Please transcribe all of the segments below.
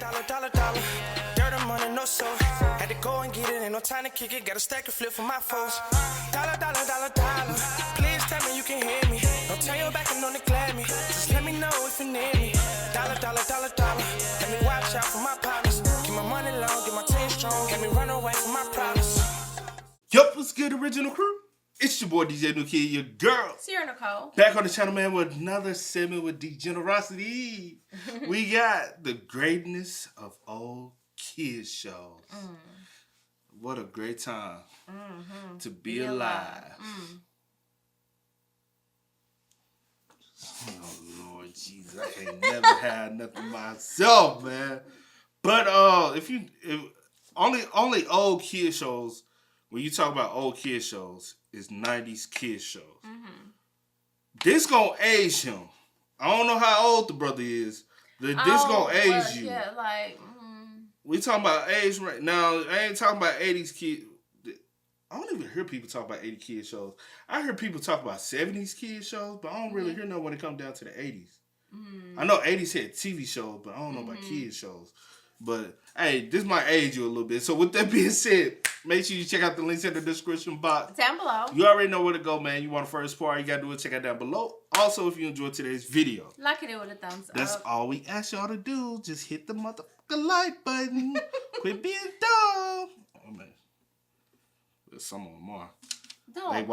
dollar. Dirt and money, no soul. Had to go and get it, ain't no time to kick it. Got a stack of flip for my foes. Dollar. Please tell me you can hear me. Don't turn your back and don't neglect me. Just let me know if you need me. Dollar. Let me watch out for my partners. Keep my money long, get my team strong. Let me run away from my problems. Yup, what's good, original crew? It's your boy DJ New Kid, your girl. Sierra Nicole. Back on the channel, man, with another segment with Degenerocity. We got the greatness of old kid shows. What a great time to be alive. Oh, Lord Jesus, I can't never have nothing myself, man. But if only old kid shows, when you talk about old kid shows, is 90s kid shows. This gonna age him. I don't know how old the brother is. This gonna age you. Yeah, like... We talking about age right now. I ain't talking about 80s kid. I don't even hear people talk about 80 kid shows. I hear people talk about 70s kid shows, but I don't really hear no when it comes down to the 80s. I know 80s had TV shows, but I don't know about kid shows. But, hey, this might age you a little bit. So, with that being said, make sure you check out the links in the description box. Down below. You already know where to go, man. You want the first part, you got to do it. Check out down below. Also, if you enjoyed today's video. Like it with a thumbs up. That's all we ask y'all to do. Just hit the motherfucking like button. Quit being dumb. Oh, man. There's some of them are. Don't.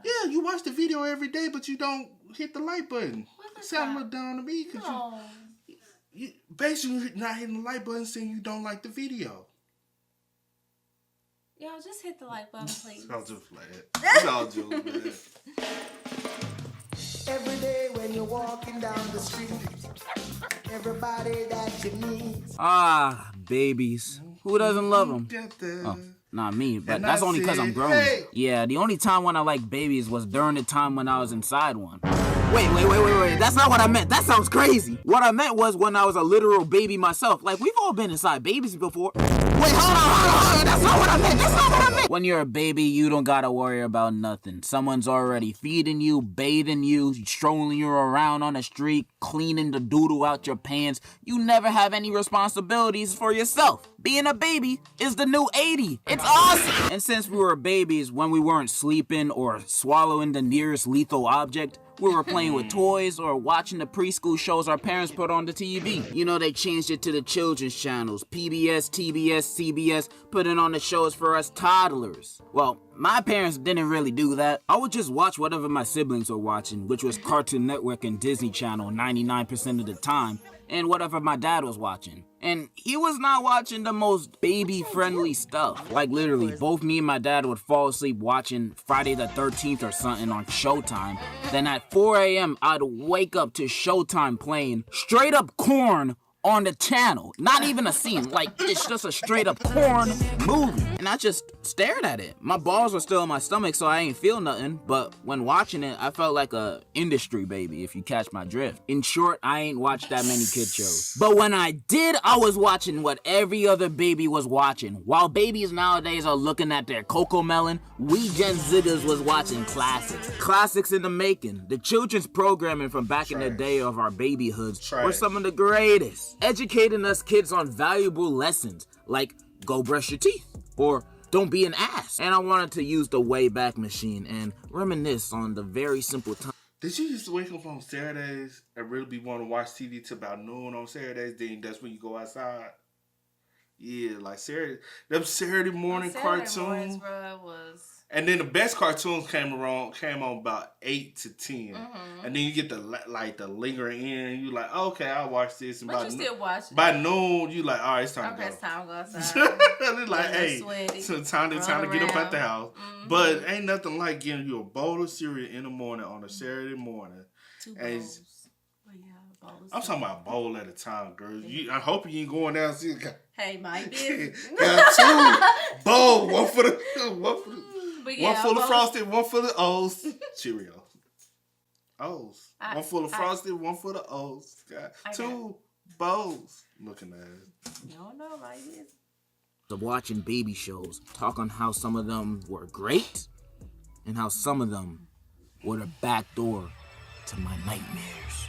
Yeah, you watch the video every day, but you don't hit the like button. It sounds a little dumb to me. No. You basically not hitting the like button saying you don't like the video. Yo, just hit the like button, please. I'll just play it. It's all jokes, man. Every day when you're walking down the street, everybody that you meet. Ah, babies. Who doesn't love them? Oh, not me, but And that's I only because I'm said, grown. hey. Yeah, the only time when I liked babies was during the time when I was inside one. Wait. That's not what I meant. That sounds crazy. What I meant was when I was a literal baby myself. Like, we've all been inside babies before. Wait, hold on. That's not what I meant. When you're a baby, you don't gotta worry about nothing. Someone's already feeding you, bathing you, strolling you around on the street, cleaning the doodle out your pants. You never have any responsibilities for yourself. Being a baby is the new 80. It's awesome. And since we were babies, when we weren't sleeping or swallowing the nearest lethal object, we were playing with toys or watching the preschool shows our parents put on the TV. You know, they changed it to the children's channels, PBS, TBS, CBS, putting on the shows for us toddlers. Well, my parents didn't really do that. I would just watch whatever my siblings were watching, which was Cartoon Network and Disney Channel 99% of the time, and whatever my dad was watching. And he was not watching the most baby-friendly stuff. Like, literally, both me and my dad would fall asleep watching Friday the 13th or something on Showtime. Then at 4 a.m., I'd wake up to Showtime playing straight-up corn on the channel. Not even a scene. Like, it's just a straight-up corn movie. And I just stared at it. My balls were still in my stomach, so I ain't feel nothing. But when watching it, I felt like a industry baby, if you catch my drift. In short, I ain't watched that many kid shows. But when I did, I was watching what every other baby was watching. While babies nowadays are looking at their Coco Melon, we Gen Ziggers was watching classics. Classics in the making. The children's programming from back in the day of our babyhoods were some of the greatest. Educating us kids on valuable lessons, like go brush your teeth, or don't be an ass. And I wanted to use the Wayback Machine and reminisce on the very simple time. Did you used to wake up on Saturdays and really be wanting to watch TV till about noon on Saturdays? Then that's when you go outside? Yeah, like them Saturday morning cartoons. Mornings, bro, was... And then the best cartoons came on about 8 to 10. And then you get the lingering in. You like, okay, I'll watch this. And but you still watch it. By noon, you like, all right, it's time to go. Okay, it's time to go outside. It's like, hey, so time to get up at the house. But ain't nothing like getting you a bowl of cereal in the morning on a Saturday morning. 2 bowls. I'm talking about a bowl at a time, girl. I hope you ain't going down. Hey, my business. Got 2 bowls, one for the one full of Frosted, one full of O's. Cheerios. O's. One full of Frosted, one full of O's. Got 2 bowls. Looking at it. You don't know my business. Of watching baby shows, talk on how some of them were great and how some of them were the back door to my nightmares.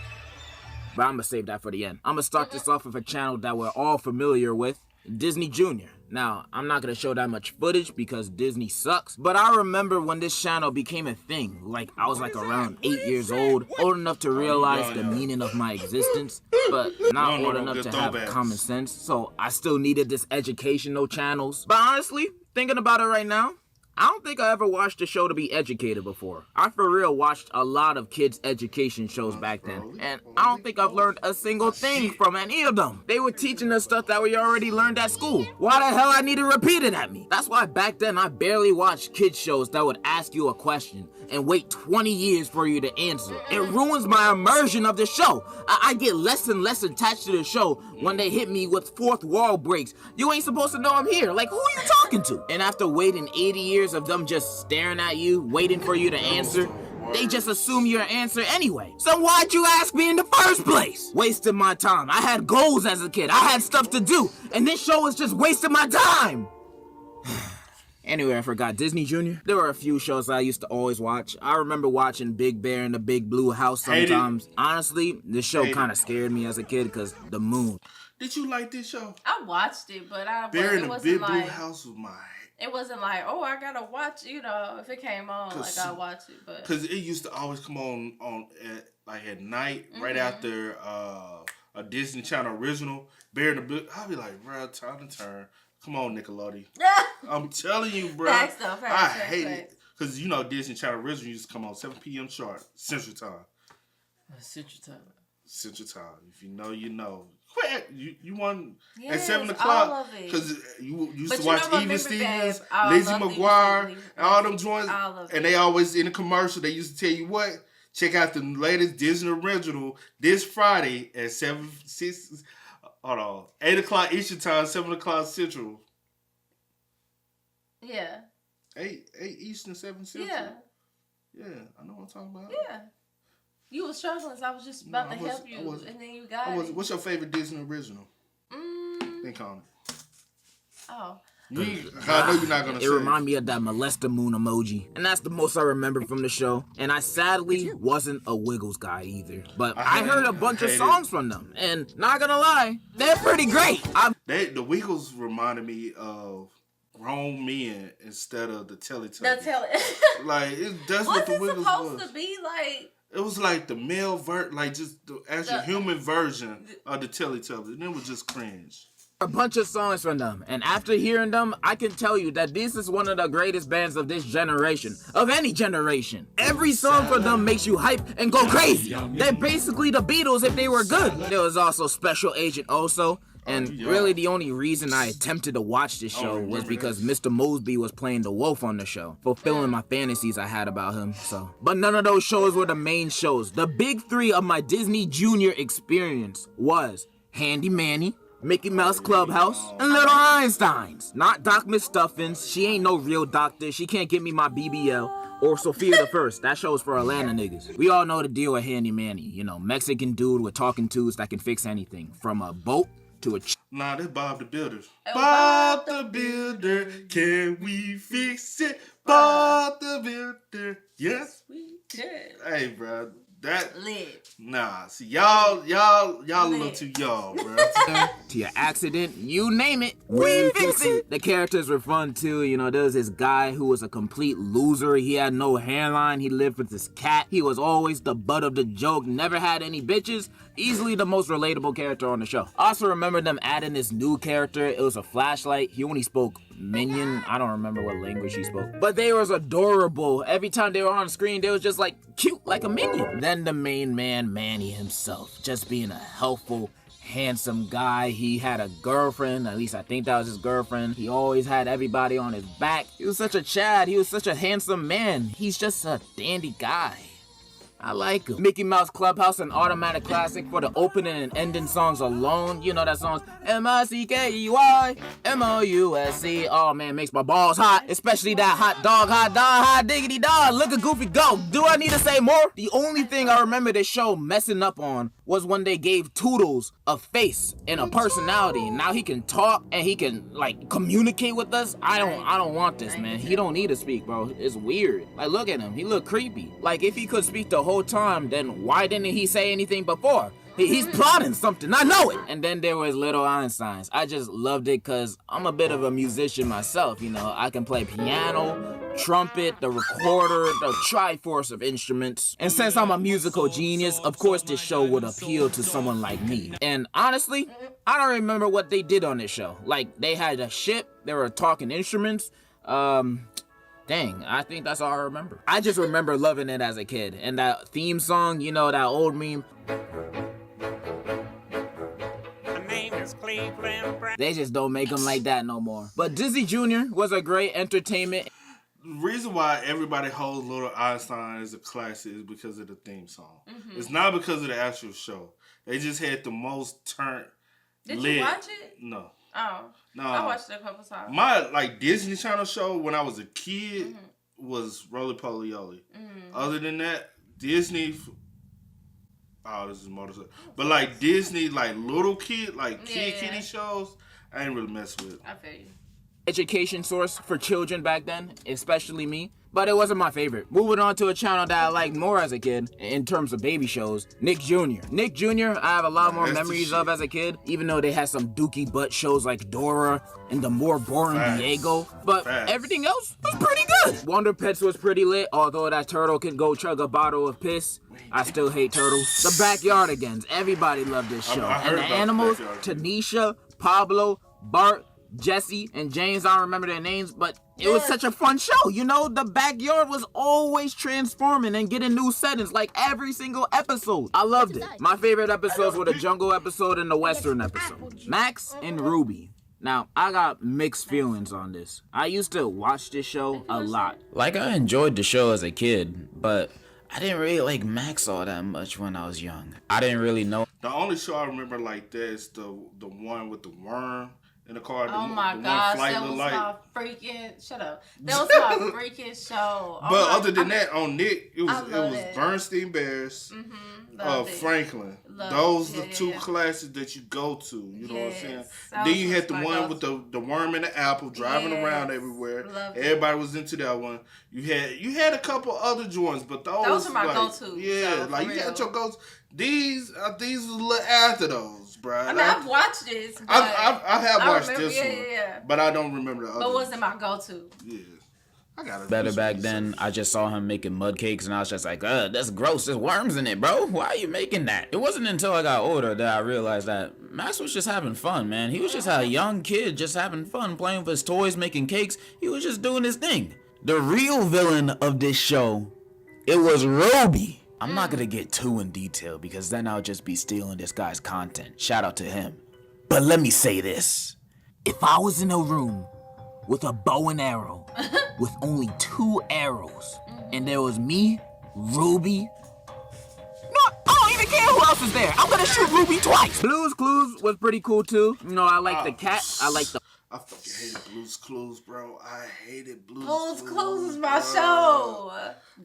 but I'm gonna save that for the end. I'm gonna start this off with a channel that we're all familiar with, Disney Junior. Now, I'm not gonna show that much footage because Disney sucks, but I remember when this channel became a thing. Like, I was like around 8 years old enough to realize the meaning of my existence, but not old enough to have common sense, so I still needed this educational channels. But honestly, thinking about it right now, I don't think I ever watched a show to be educated before. I for real watched a lot of kids' education shows back then, and I don't think I've learned a single thing from any of them. They were teaching us stuff that we already learned at school. Why the hell I need to repeat it at me? That's why back then I barely watched kids shows that would ask you a question and wait 20 years for you to answer. It ruins my immersion of the show. I get less and less attached to the show when they hit me with fourth wall breaks. You ain't supposed to know I'm here. Like, who are you talking to? And after waiting 80 years of them just staring at you, waiting for you to answer, they just assume your answer anyway. So why'd you ask me in the first place? Wasting my time. I had goals as a kid. I had stuff to do. And this show is just wasting my time. Anyway, I forgot Disney Junior. There were a few shows I used to always watch. I remember watching Big Bear and the Big Blue House sometimes. Honestly, this show kind of scared me as a kid because the moon. Did you like this show? I watched it, but Bear it in the wasn't Big like, Blue House was mine. It wasn't like, oh, I gotta watch, if it came on, like I watched it, but because it used to always come on at night, right after a Disney Channel original, Bear in the Big. I'll be like, bro, time to turn. Come on, Nickelodeon. I'm telling you, bro. I hate it because Disney Channel original used to come on 7 p.m. sharp Central Time. Central Time. If you know, you know. Quit. You won at 7 o'clock because you used to watch Even Stevens, Lizzie McGuire, and all them joints, and they always in the commercial. They used to tell you what. Check out the latest Disney original this Friday at 8 o'clock Eastern Time, 7 o'clock Central. Yeah. 8 Eastern, 7 Central. Yeah, I know what I'm talking about. Yeah. You were struggling, so I was just about to help you, and then you got it. What's your favorite Disney original? Think on it. Oh. I know you're not gonna say. It reminded me of that molester moon emoji, and that's the most I remember from the show. And I sadly wasn't a Wiggles guy either, but I heard a bunch of songs from them, and not gonna lie, they're pretty great. The Wiggles reminded me of grown men instead of the Teletubbies. Like that's what the Wiggles was. What's it supposed to be like? It was like the male like just the actual human version of the Teletubbies, and it was just cringe. A bunch of songs from them, and after hearing them, I can tell you that this is one of the greatest bands of this generation, of any generation. Every song from them makes you hype and go crazy. They're basically the Beatles if they were good. There was also Special Agent Oso, and really the only reason I attempted to watch this show was because Mr. Mosby was playing the wolf on the show, fulfilling my fantasies I had about him. But none of those shows were the main shows. The big three of my Disney Junior experience was Handy Manny, Mickey Mouse Clubhouse, and Little Einsteins. Not Doc Stuffins. She ain't no real doctor. She can't give me my BBL. Or Sophia the First. That show's for Atlanta niggas. We all know the deal with Handy Manny. Mexican dude with talking tools that can fix anything. From a boat to a Nah, that's Bob the Builder. Bob the Builder, can we fix it? Bob the Builder, yes we can. Hey, bro. That lit. Nah, see y'all a little too young, bro. To your accident, you name it, we fix it. The characters were fun too. There was this guy who was a complete loser. He had no hairline. He lived with his cat. He was always the butt of the joke. Never had any bitches. Easily the most relatable character on the show. I also remember them adding this new character. It was a flashlight. He only spoke Minion. I don't remember what language he spoke. But they was adorable. Every time they were on screen, they was just like cute like a minion. Then the main man, Manny himself, just being a helpful, handsome guy. He had a girlfriend. At least I think that was his girlfriend. He always had everybody on his back. He was such a Chad. He was such a handsome man. He's just a dandy guy. I like him. Mickey Mouse Clubhouse, an automatic classic for the opening and ending songs alone. You know that song's M-I-C-K-E-Y, M-O-U-S-C. Oh man, makes my balls hot. Especially that hot diggity dog. Look at Goofy go. Do I need to say more? The only thing I remember this show messing up on was when they gave Toodles a face and a personality. Now he can talk and he can communicate with us. I don't want this, man. He don't need to speak, bro. It's weird. Look at him. He look creepy. If he could speak the whole time, then why didn't he say anything before? He's plotting something. I know it. And then there was Little Einsteins. I just loved it because I'm a bit of a musician myself. You know, I can play piano, trumpet, the recorder, the triforce of instruments. And since I'm a musical genius, of course this show would appeal to someone like me. And honestly, I don't remember what they did on this show. Like, they had a ship, they were talking instruments. Dang, I think that's all I remember. I just remember loving it as a kid. And that theme song, you know, that old meme. They just don't make them like that no more. But Disney Jr. was a great entertainment. The reason why everybody holds Little Einstein as a classic is because of the theme song. Mm-hmm. It's not because of the actual show. They just had the most turned. Did you watch it? No. Oh. No. I watched it a couple times. My Disney Channel show when I was a kid was Roly Poly Oly. Mm-hmm. Other than that, Disney. Oh, this is motorcycle. But Disney, little kid, kitty shows, I ain't really mess with. I feel you. Education source for children back then, especially me. But it wasn't my favorite. Moving on to a channel that I liked more as a kid, in terms of baby shows, Nick Jr. Nick Jr. I have a lot more memories of as a kid, even though they had some dookie butt shows like Dora and the more boring Diego. But everything else was pretty good. Wonder Pets was pretty lit, although that turtle can go chug a bottle of piss. I still hate turtles. The Backyardigans, everybody loved this show. And the animals, Tanisha, Pablo, Bart, Jesse, and James, I don't remember their names, but it was such a fun show. You know, the backyard was always transforming and getting new settings like every single episode. I loved it. My favorite episodes were the jungle episode and the western episode. Max and Ruby. Now, I got mixed feelings on this. I used to watch this show a lot. Like, I enjoyed the show as a kid, but I didn't really like Max all that much when I was young. I didn't really know. The only show I remember like that is the one with the worm in the car. Oh my gosh, that was my freaking... Shut up. That was my freaking show. But other than that, on Nick, it was Bernstein Bears, Franklin. Those are the two classes that you go to. You know what I'm saying? Then you had the one with the worm and the apple driving around everywhere. Everybody was into that one. You had a couple other joints, but those are my go-to. Yeah, so, you got your go-to. These was a little after those, bro. I mean, I've watched this. I have watched this one, but I don't remember the other. But wasn't my go-to. Yeah. I got it. Better back then, I just saw him making mud cakes and I was just like, that's gross. There's worms in it, bro. Why are you making that? It wasn't until I got older that I realized that Max was just having fun, man. He was just a young kid just having fun, playing with his toys, making cakes. He was just doing his thing. The real villain of this show, it was Roby. I'm not gonna get too in detail because then I'll just be stealing this guy's content. Shout out to him. But let me say this. If I was in a room with a bow and arrow, with only 2 arrows, and there was me, Ruby. No, I don't even care who else is there. I'm gonna shoot Ruby twice. Blue's Clues was pretty cool too. You know, I like the cat. I like the... I fucking hated Blue's Clues, bro. I hated Blue's Clues. Blue's Clues is my show.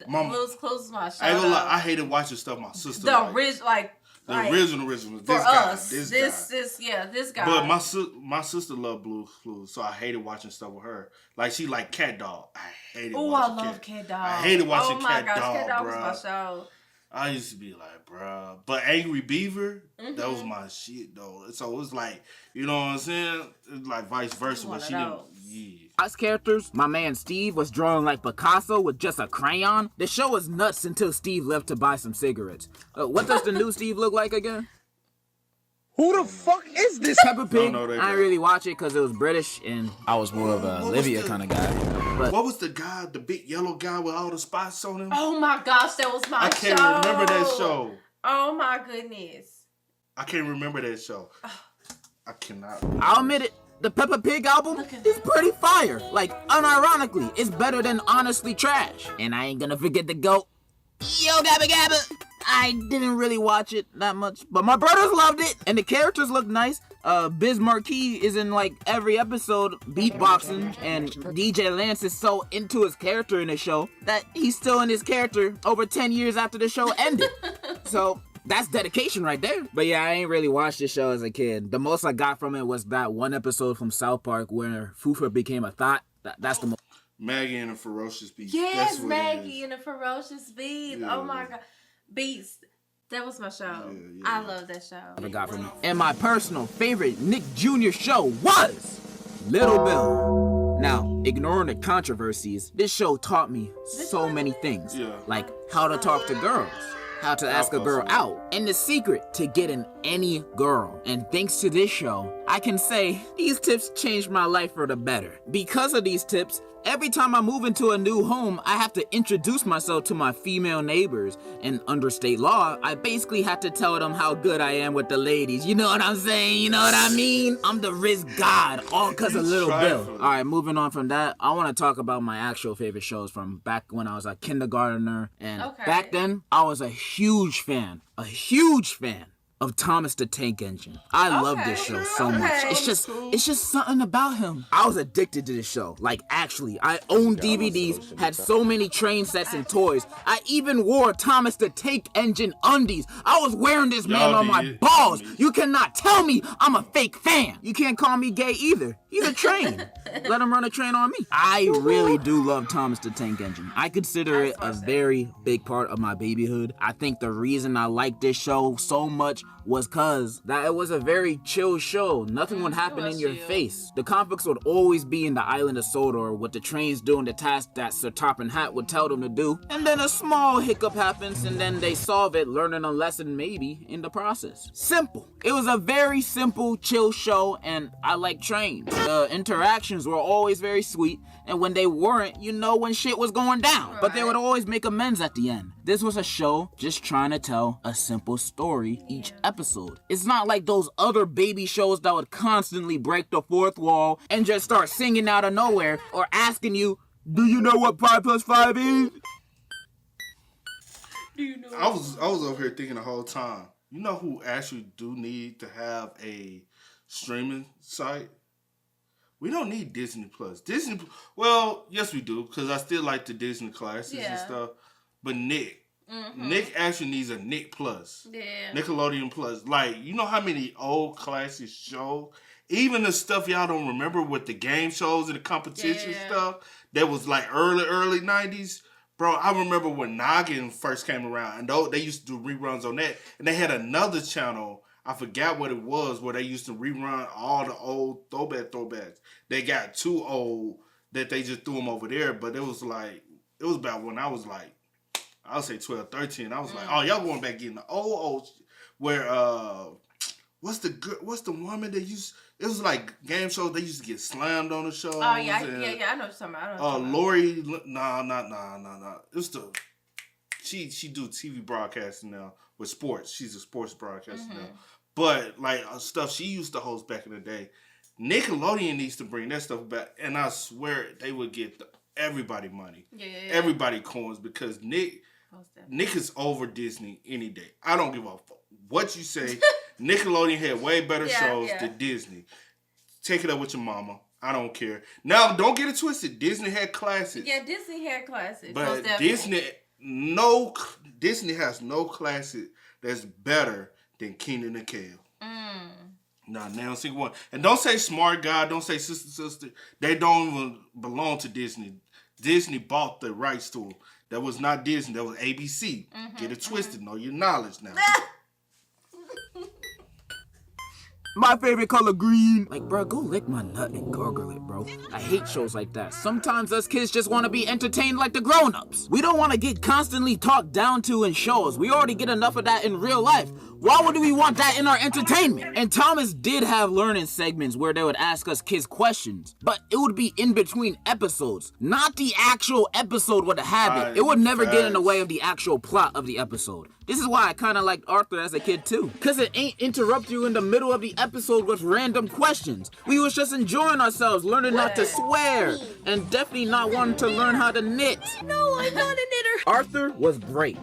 Blue's Clues is my show. I ain't gonna lie, I hated watching stuff my sister the original was this for guy. Us. This guy. But my sister loved Blue's Clues, so I hated watching stuff with her. Like she liked Cat Dog. I hated. Oh, I love Cat Dog. I hated watching Cat Dog, Cat Dog bro. was my show. I used to be like, bruh. But Angry Beaver, that was my shit, though. So it was like, you know what I'm saying? It's like vice versa, but she didn't. Yeah. As characters, my man Steve was drawing like Picasso with just a crayon. The show was nuts until Steve left to buy some cigarettes. What does the new Steve look like again? Who the fuck is this? Peppa Pig. I didn't really watch it because it was British and I was more of a Olivia kind of guy. But what was the guy, the big yellow guy with all the spots on him? Oh my gosh, that was my show. I can't remember that show. Oh my goodness. I can't remember that show. I cannot. I'll admit it. The Peppa Pig album is pretty fire. Like, unironically, it's better than Honestly Trash. And I ain't gonna forget the GOAT. Yo, Gabba Gabba. I didn't really watch it that much, but my brothers loved it, and the characters look nice. Biz Marquis is in like every episode beatboxing, and DJ Lance is so into his character in the show that he's still in his character over 10 years after the show ended. So that's dedication right there. But yeah, I ain't really watched this show as a kid. The most I got from it was that one episode from South Park where Fufa became a thought. That's the most. Maggie and the Ferocious Beast. Yes, Maggie and the Ferocious Beast. Yeah. Oh my God. Beast. That was my show. Yeah. I love that show. I got from it. And my personal favorite Nick Jr. show was Little Bill. Now, ignoring the controversies, this show taught me so many things. Yeah. Like how to talk to girls, how to ask a girl out, and the secret to getting any girl. And thanks to this show, I can say these tips changed my life for the better. Because of these tips, every time I move into a new home, I have to introduce myself to my female neighbors. And under state law, I basically have to tell them how good I am with the ladies. You know what I'm saying? You know what I mean? I'm the Riz God, all because of Little Bill. All right, moving on from that, I want to talk about my actual favorite shows from back when I was a kindergartner. And back then, I was a huge fan of Thomas the Tank Engine. I love this show so much. It's just something about him. I was addicted to this show. Like, actually, I owned DVDs, had so many train sets and toys. I even wore Thomas the Tank Engine undies. I was wearing this man on my balls. You cannot tell me I'm a fake fan. You can't call me gay either. He's a train. Let him run a train on me. I really do love Thomas the Tank Engine. I consider it a very big part of my babyhood. I think the reason I like this show so much was cause that it was a very chill show. Nothing would happen in your face. The conflicts would always be in the island of Sodor, with the trains doing the task that Sir Toppin Hat would tell them to do. And then a small hiccup happens and then they solve it, learning a lesson maybe in the process. Simple. It was a very simple, chill show, and I like trains. The interactions were always very sweet, and when they weren't, you know when shit was going down. But they would always make amends at the end. This was a show just trying to tell a simple story each episode. It's not like those other baby shows that would constantly break the fourth wall and just start singing out of nowhere or asking you, do you know what 5 + 5 is? I was over here thinking the whole time, you know who actually do need to have a streaming site? We don't need Disney Plus. Well, yes we do, because I still like the Disney classics and stuff. But Nick actually needs a Nick Plus. Yeah. Nickelodeon Plus. Like, you know how many old classic shows, even the stuff y'all don't remember with the game shows and the competition stuff that was like early 90s. Bro, I remember when Noggin first came around, and they used to do reruns on that. And they had another channel, I forgot what it was, where they used to rerun all the old throwbacks. They got too old that they just threw them over there. But it was about when I was like, I would say 12, 13. I was like, oh, y'all going back getting the old where what's the woman that used, it was like game shows, they used to get slammed on the show. Oh yeah, I know what you're talking about. Lori, nah. It was she do TV broadcasting now with sports. She's a sports broadcaster now. But like stuff she used to host back in the day. Nickelodeon needs to bring that stuff back, and I swear they would get everybody money. Everybody coins, because Nick is over Disney any day. I don't give a fuck what you say. Nickelodeon had way better shows than Disney. Take it up with your mama. I don't care. Now, don't get it twisted. Disney had classics. Yeah, Disney had classics. But Disney has no classic that's better than Keenan and Kel. Nah, now single one. And don't say Smart Guy. Don't say Sister. They don't even belong to Disney. Disney bought the rights to them. That was not Disney. That was ABC. Get it twisted. Know your knowledge now. My favorite color, green. Like, bro, go lick my nut and gargle it, bro. I hate shows like that. Sometimes us kids just want to be entertained like the grown-ups. We don't want to get constantly talked down to in shows. We already get enough of that in real life. Why would we want that in our entertainment? And Thomas did have learning segments where they would ask us kids questions, but it would be in between episodes. Not the actual episode would have it. It would never get in the way of the actual plot of the episode. This is why I kind of liked Arthur as a kid too. Cause it ain't interrupt you in the middle of the episode with random questions. We was just enjoying ourselves, learning not to swear, and definitely not wanting to learn how to knit. No, I'm not a knitter. Arthur was great.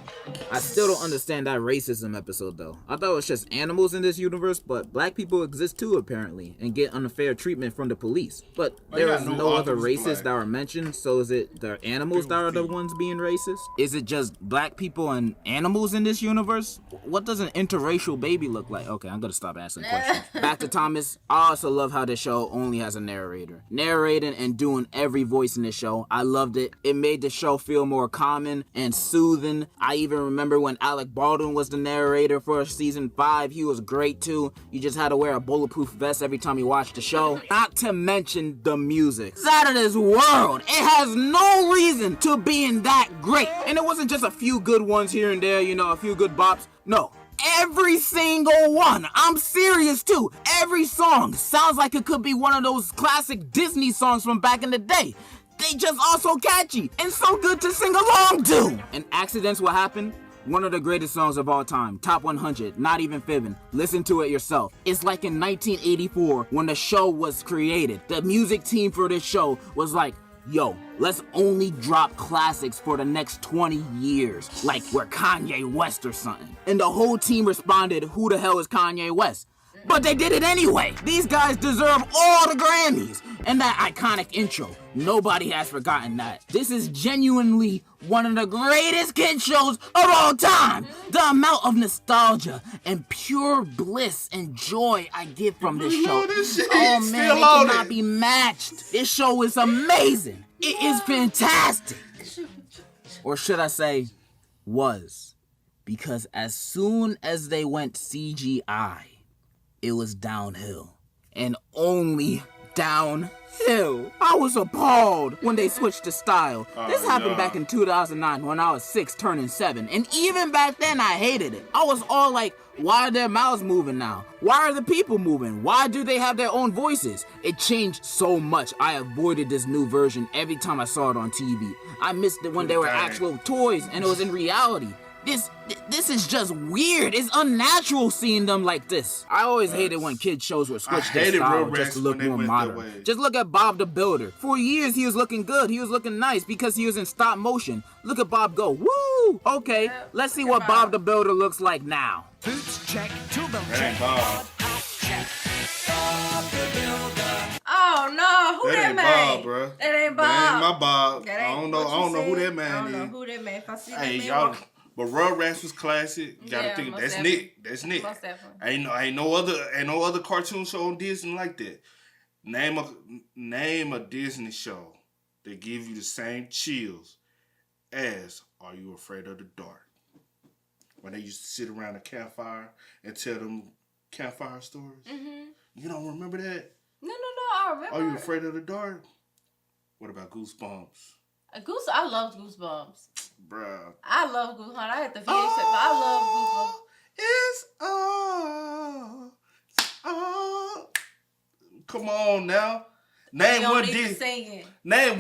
I still don't understand that racism episode though. I thought it was just animals in this universe, but black people exist too apparently, and get unfair treatment from the police. But there is no other races that are mentioned, so is it the animals that are the ones being racist? Is it just black people and animals in this universe? What does an interracial baby look like? Okay, I'm gonna stop asking questions. Back to Thomas. I also love how this show only has a narrator. Narrating and doing every voice in this show. I loved it. It made the show feel more common relaxing and soothing. I even remember when Alec Baldwin was the narrator for season 5. He was great too. You just had to wear a bulletproof vest every time you watched the show. Not to mention the music. It's out of this world. It has no reason to being that great. And it wasn't just a few good ones here and there, a few good bops. No. Every single one. I'm serious too. Every song sounds like it could be one of those classic Disney songs from back in the day. They just are so catchy and so good to sing along to. And accidents will happen. One of the greatest songs of all time. Top 100. Not even fibbing. Listen to it yourself. It's like in 1984 when the show was created. The music team for this show was like, yo, let's only drop classics for the next 20 years. Like we're Kanye West or something. And the whole team responded, who the hell is Kanye West? But they did it anyway. These guys deserve all the Grammys. And that iconic intro. Nobody has forgotten that. This is genuinely one of the greatest kid shows of all time. The amount of nostalgia and pure bliss and joy I get from this show. Oh man, it cannot be matched. This show is amazing. It is fantastic. Or should I say, was. Because as soon as they went CGI, it was downhill. And only downhill. I was appalled when they switched to style. This happened back in 2009 when I was 6 turning 7. And even back then I hated it. I was all like, why are their mouths moving now? Why are the people moving? Why do they have their own voices? It changed so much. I avoided this new version every time I saw it on TV. I missed it when they were actual toys and it was in reality. This is just weird. It's unnatural seeing them like this. I always hated when kids shows were switched to style just to look more modern. Just look at Bob the Builder. For years he was looking good. He was looking nice because he was in stop motion. Look at Bob go. Woo! Okay, let's see what Bob the Builder looks like now. Boots check, turbo That ain't Bob. Oh no, who that ain't man? Bob, bro. That ain't Bob. That ain't my Bob. That I ain't don't know who that man I don't is. know who that man. If I see Hey, that y'all. man, But Rugrats was classic. You gotta Yeah, think most that's definitely. Nick. That's Nick. Most definitely. Ain't no other cartoon show on Disney like that. Name a Disney show that give you the same chills as Are You Afraid of the Dark? When they used to sit around a campfire and tell them campfire stories. Mm-hmm. You don't remember that? No, I remember. Are You Afraid of the Dark? What about Goosebumps? I love Goosebumps. Bruh. I love Goosebumps. I had the VHS, but I love Goosebumps. It's all. Come on now. Name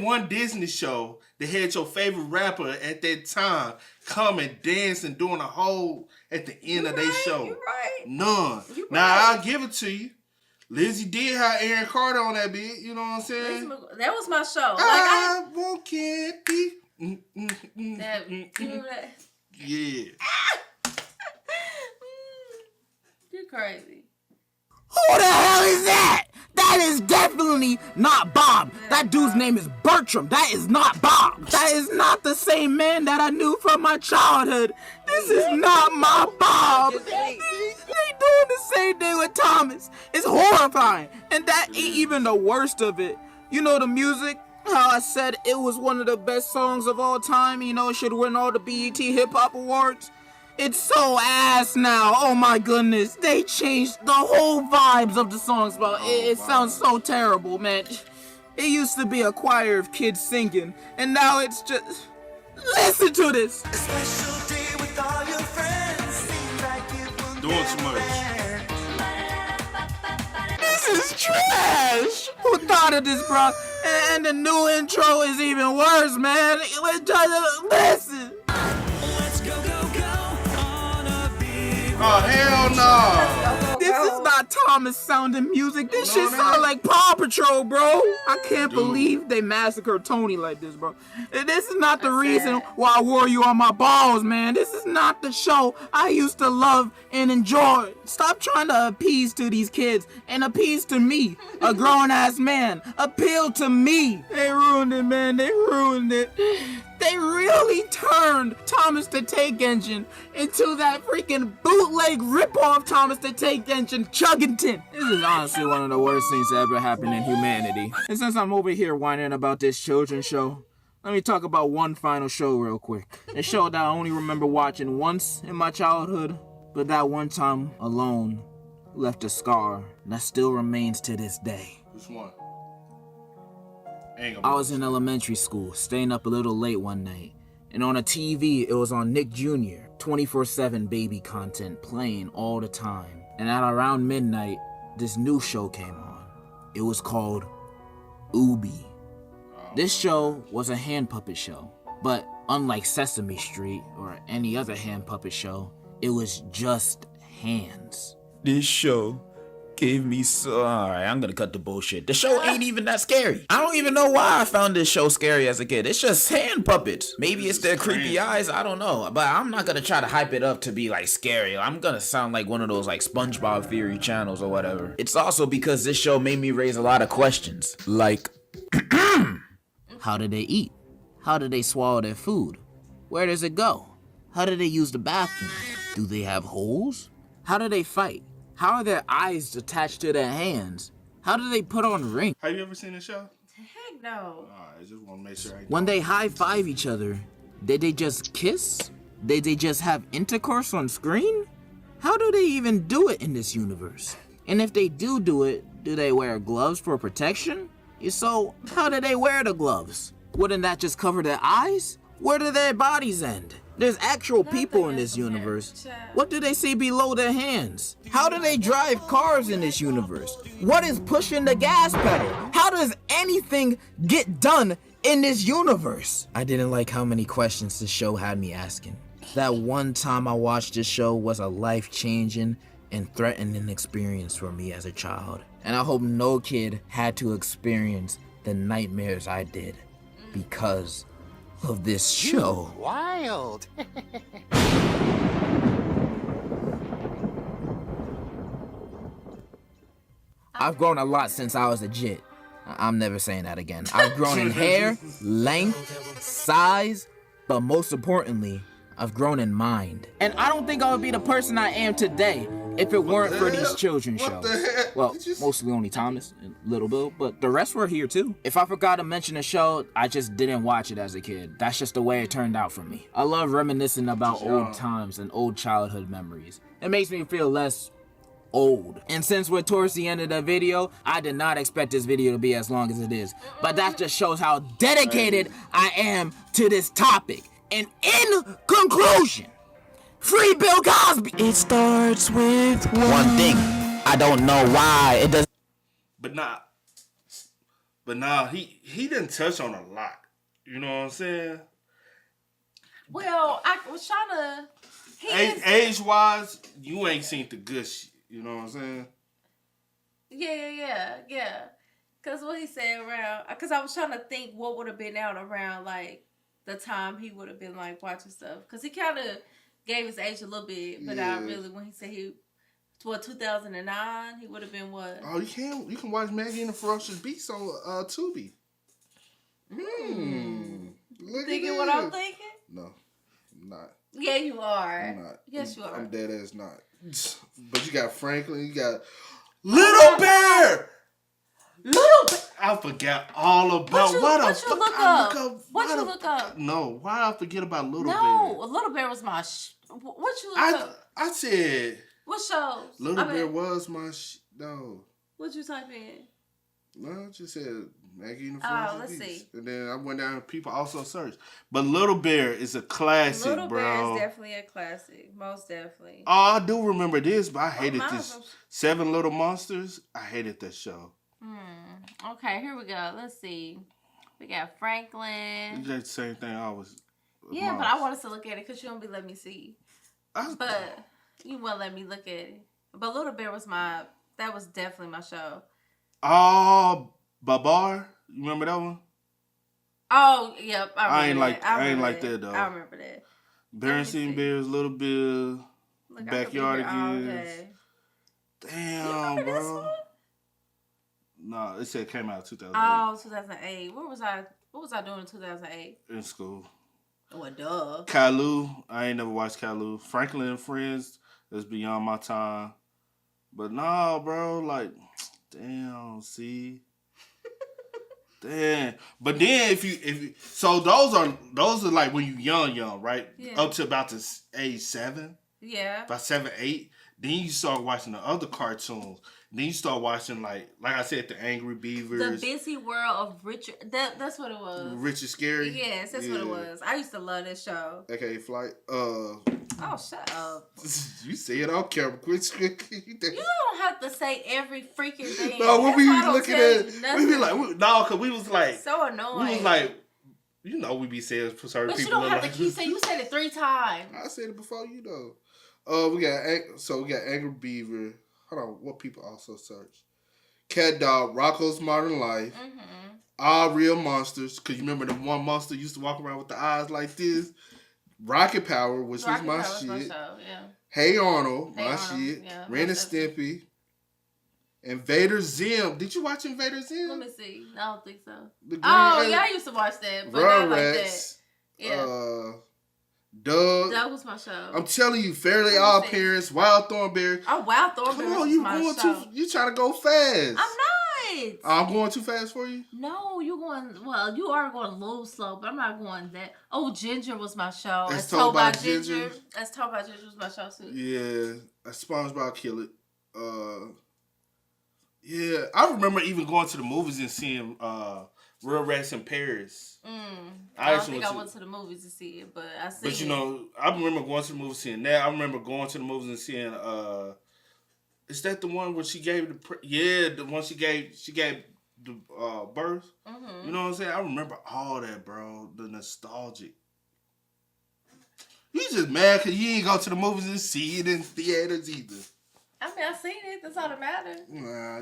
one Disney show that had your favorite rapper at that time come and dance and doing a whole at the end of their show. You're right. None. You Now right. I'll give it to you. Lizzie did have Aaron Carter on that beat. You know what I'm saying? That was my show. I won't get be. You remember that? Yeah. You're crazy. Who the hell is that? That is definitely not Bob. That dude's name is Bertram. That is not Bob. That is not the same man that I knew from my childhood. This is not my Bob. They doing the same thing with Thomas. It's horrifying. And that ain't even the worst of it. You know the music? How I said it was one of the best songs of all time. It should win all the BET Hip Hop Awards. It's so ass now. Oh my goodness. They changed the whole vibes of the songs, bro. It sounds so terrible, man. It used to be a choir of kids singing, and now it's just... Listen to this. A special day with all your friends. Seems like it will Doing too much. This is trash. Who thought of this, bro? And the new intro is even worse, man. Listen. Oh, hell no. This is not Thomas sounding music. This shit sound like Paw Patrol, bro. I can't believe they massacred Tony like this, bro. This is not the reason why I wore you on my balls, man. This is not the show I used to love and enjoy. Stop trying to appease to these kids and appease to me, a grown-ass man. Appeal to me. They ruined it, man. They ruined it. They really turned Thomas the Tank Engine into that freaking bootleg rip-off Thomas the Tank Engine Chuggington. This is honestly one of the worst things that ever happened in humanity. And since I'm over here whining about this children's show, Let me talk about one final show real quick. A show that I only remember watching once in my childhood, but that one time alone left a scar that still remains to this day. Which one? I was in elementary school, staying up a little late one night, and on a TV, it was on Nick Jr., 24/7 baby content playing all the time. And at around midnight, this new show came on. It was called Ubi. This show was a hand puppet show, but unlike Sesame Street or any other hand puppet show, it was just hands. This show gave me so... Alright, I'm gonna cut the bullshit. The show ain't even that scary. I don't even know why I found this show scary as a kid. It's just hand puppets. Maybe it's their creepy eyes, I don't know. But I'm not gonna try to hype it up to be like scary. I'm gonna sound like one of those like SpongeBob Theory channels or whatever. It's also because this show made me raise a lot of questions. Like... How do they eat? How do they swallow their food? Where does it go? How do they use the bathroom? Do they have holes? How do they fight? How are their eyes attached to their hands? How do they put on rings? Have you ever seen this show? Heck no. I just want to make sure. When they high-five each other, did they just kiss? Did they just have intercourse on screen? How do they even do it in this universe? And if they do it, do they wear gloves for protection? So, how do they wear the gloves? Wouldn't that just cover their eyes? Where do their bodies end? There's actual people in this universe. What do they see below their hands? How do they drive cars in this universe? What is pushing the gas pedal? How does anything get done in this universe? I didn't like how many questions this show had me asking. That one time I watched this show was a life-changing and threatening experience for me as a child. And I hope no kid had to experience the nightmares I did because of this show. Wild. I've grown a lot since I was a jit. I'm never saying that again. I've grown in hair, length, size, but most importantly, I've grown in mind. And I don't think I would be the person I am today if it weren't for these children's shows. Well, mostly only Thomas and Little Bill, but the rest were here too. If I forgot to mention a show, I just didn't watch it as a kid. That's just the way it turned out for me. I love reminiscing about old times and old childhood memories. It makes me feel less old. And since we're towards the end of the video, I did not expect this video to be as long as it is. But that just shows how dedicated I am to this topic. And in conclusion, free Bill Cosby. It starts with one thing. I don't know why it does. But nah, he didn't touch on a lot. You know what I'm saying? Well, I was trying to. Age-wise, you ain't seen the good shit. You know what I'm saying? Yeah. Cause what he said around, cause I was trying to think what would have been out around like the time he would have been like watching stuff. Cause he kind of gave his age a little bit, but I really, when he said 2009, he would have been what? Oh, you can watch Maggie and the Ferocious Beast on Tubi. Thinking what I'm thinking? No, I'm not. Yeah, you are. I'm not. Yes, you are. I'm dead ass not. But you got Franklin, you got Little Bear. I forgot all about what you look up. What you look up? No, why did I forget about Little Bear? No, Little Bear was my. What you look up? I said. What shows? Little Bear was my. No. What you type in? No, I just said Maggie and the Ferocious Beast. Let's see. And then I went down and people also searched. But Little Bear is a classic, Little bro. Bear is definitely a classic. Most definitely. Oh, I do remember this, but I hated this. 7 Little Monsters. I hated that show. Okay, here we go. Let's see. We got Franklin. It's the same thing I was. Yeah, but I wanted to look at it because you don't be letting me see. But you won't let me look at it. But Little Bear was that was definitely my show. Oh, Babar. You remember that one? Oh, yep. I ain't like that though. I remember that. Berenstain Bears, Little Bill, Backyard Again. Damn, bro. No, it said it came out in 2008. Oh, 2008. What was I doing in 2008? In school. Oh, duh. Kalu. I ain't never watched Kalu. Franklin and Friends. That's beyond my time. But no, bro. Like, damn. See. Damn. But then if you so those are like when you young, right? Yeah. Up to about the age 7. Yeah. About 7, 8. Then you start watching the other cartoons. Then you start watching like I said, the Angry Beavers. The Busy World of Richard. That's what it was. Richard Scary. Yes, that's what it was. I used to love that show. Okay, Flight. Oh, shut up. You say it on camera. Quit. You don't have to say every freaking thing. No, when That's we why I don't looking tell at, you we nothing. be like, no, cause we was like, So annoying. we was like, we be saying for certain But you people. don't have to like, keep saying. You said it 3 times. I said it before you though. We got Angry Beaver. Hold on, what people also search? Cat Dog, Rocco's Modern Life, All Real Monsters. Cause you remember the one monster used to walk around with the eyes like this. Rocket Power, which was my shit. My show, yeah. Hey Arnold, my Arnold, shit. yeah, Ren and Stimpy. Invader Zim. Did you watch Invader Zim? Let me see. I don't think so. The Oh, Green yeah, I used to watch that, but not like that. Rugrats. Yeah. Doug. That was my show. I'm telling you, Fairly Let me Odd see. Parents, Wild Thornberry. Oh, Wild Come Thornberry on, was you my going show. you trying to go fast. I'm not. I'm going too fast for you? No, you are going a little slow, but I'm not going that. Oh, Ginger was my show. As As Told Told by by Ginger. Ginger. As Told by Ginger was my show too. Yeah. SpongeBob Kill It. Yeah. I remember even going to the movies and seeing Real Rats in Paris. I don't think I went to the movies to see it, but I seen But you know, I remember going to the movies seeing that. I remember going to the movies and seeing is that the one where she gave the one she gave the birth? You know what I'm saying? I remember all that, bro. The nostalgic. You just mad because you ain't go to the movies and see it in theaters either. I mean, I seen it. That's all that matters. Nah,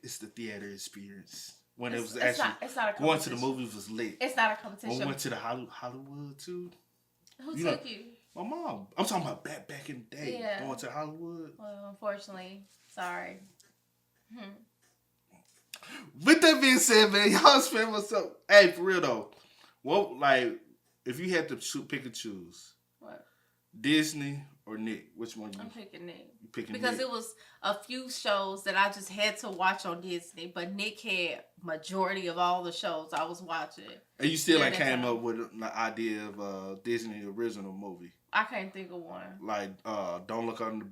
it's the theater experience. When it was it's actually not a going to the competition. movies was lit. It's not a When competition. we went to the Hollywood too. Who You took know- you? My mom. I'm talking about back in the day. Yeah. Going to Hollywood. Well, unfortunately, sorry. With that being said, man, y'all spend what's up. Hey, for real though. What, like, if you had to pick and choose, What? Disney or Nick, which one I'm picking Nick. you picking? Because Nick? it was a few shows that I just had to watch on Disney, but Nick had majority of all the shows I was watching. And you still Yeah, like that's came how- up with the idea of a Disney original movie. I can't think of one. Like Don't Look Under the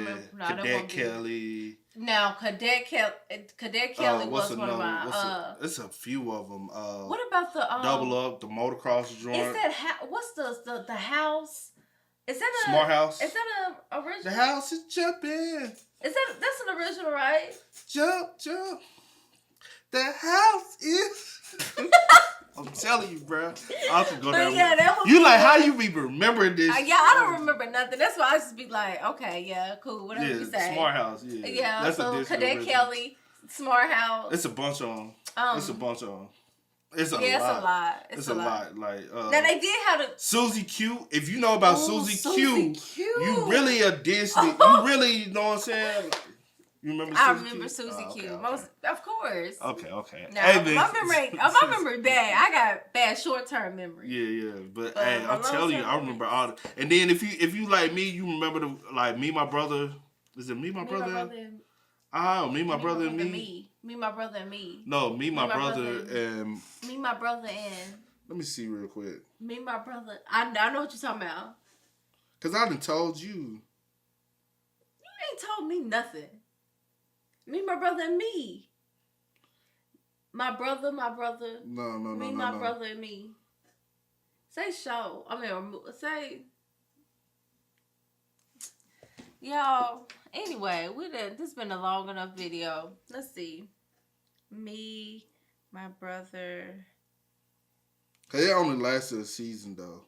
Bed, No, that Cadet won't be it. Kelly. Now, Cadet Kelly what's was one of mine. It's a few of them. What about the Double Up, the motocross joint. Is that what's the house? Is that a Smart House? Is that a original? The house is jumping. Is that's an original, right? Jump. The house is. I'm telling you, bro. I could go But down. yeah, that was You like how you be remembering this? Yeah, I don't remember nothing. That's why I just be like, okay, yeah, cool, whatever Yeah, you say. Smart House. Yeah, Yeah, That's so a Disney Cadet original. Kelly, Smart House. It's a bunch of them. It's a bunch of them. It's a Yeah, lot. it's a lot. Like Now they did have the Susie Q. If you know about Ooh, Susie Susie Q, Q. you really a Disney. You really, you know what I'm saying? You remember? I Susie remember Q? Susie Oh, Q. okay. Most, of course. Okay. Now, Hey, man. my memory bad. I got bad short term memory. Yeah. But But hey, my I'm telling you, long-term I remember all. And then if you like me, you remember the like me, my brother. Is it me, my brother? Me, my brother, and me. Me, my brother, and me. No, me, my my brother, brother. and Me, my brother, and let me see real quick. me, my brother. I know what you're talking about. Cause I done told you. You ain't told me nothing. Me, my brother, and me. My brother. No. Me, my brother, and me. Say show. I mean, say. Y'all. Anyway, this been a long enough video. Let's see. Me, my brother. Cause it only lasted a season though.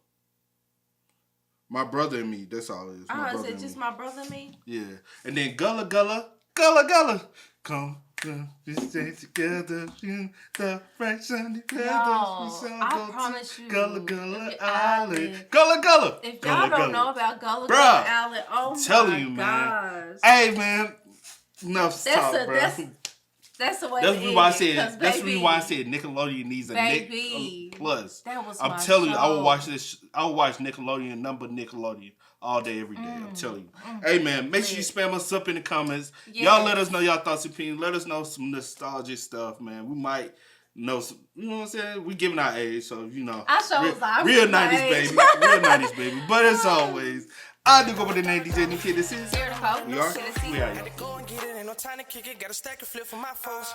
My brother and me. That's all it is. My Is brother it and just me. my brother and me? Yeah, and then Gullah. Come, we stay together in the right sunny weather. Y'all, We shall I go promise to you, Gullah the Island. island. Gullah. If y'all don't know about Gullah Bruh, Gullah Island, oh I'm telling my you, man. gosh. Hey, man. Enough talk, bro. That's the way That's it the why I is, said. 'cause That's the baby, why I said Nickelodeon needs a baby, Nick Plus. That was I'm my telling you, I will show. watch this. I will watch Nickelodeon, number Nickelodeon all day, every day. I'm telling you. Hey man, make sure you spam us up in the comments. Yes. Y'all let us know y'all thoughts and opinions. Let us know some nostalgic stuff, man. We might know, you know what I'm saying? We giving our age, so you know. I sure was like, real my 90s age. baby, real 90s baby. But as always, I do go with the name DJ New Kid. This is. Here to call. We are. Tennessee. We are. Yeah. Go and get it, ain't no time to kick it. Got a stack of flip for my folks.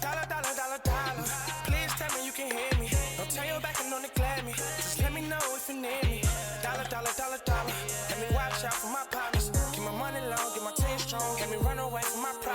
Dollar, dollar, dollar, dollar. Please tell me you can hear me. Don't turn your back and don't neglect me. Just let me know if you need me. Dollar, dollar, dollar, dollar. Let me watch out for my partners. Keep my money long, get my team strong. Let me run away from my problems.